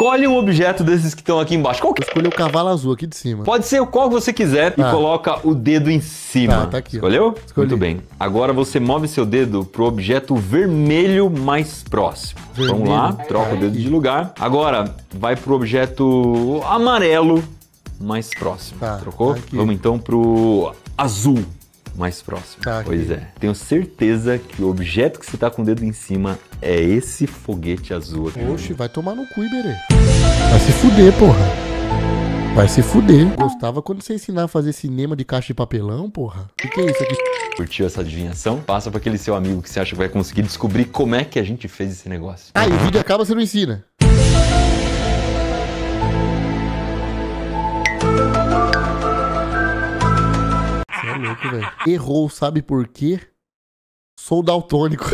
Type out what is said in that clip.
escolhe um objeto desses que estão aqui embaixo. Qual que... Escolher o cavalo azul aqui de cima. Pode ser qual que você quiser e coloca o dedo em cima. Tá aqui. Escolheu? Escolhi. Muito bem. Agora você move seu dedo pro objeto vermelho mais próximo. Vermelho. Vamos lá, troca o dedo de lugar. Agora vai pro objeto amarelo mais próximo. Tá, Trocou? tá aqui. Vamos então pro azul mais próximo. Tá aqui. Pois é. Tenho certeza que o objeto que você tá com o dedo em cima é esse foguete azul aqui. Oxe, vai tomar no cu, Iberê. Vai se fuder, porra. Vai se fuder. Gostava quando você ensinar a fazer cinema de caixa de papelão, porra. O que é isso aqui? Curtiu essa adivinhação? Passa pra aquele seu amigo que você acha que vai conseguir descobrir como é que a gente fez esse negócio. Ah, e o vídeo acaba, você não ensina. Você é louco, velho. Errou, sabe por quê? Sou daltônico.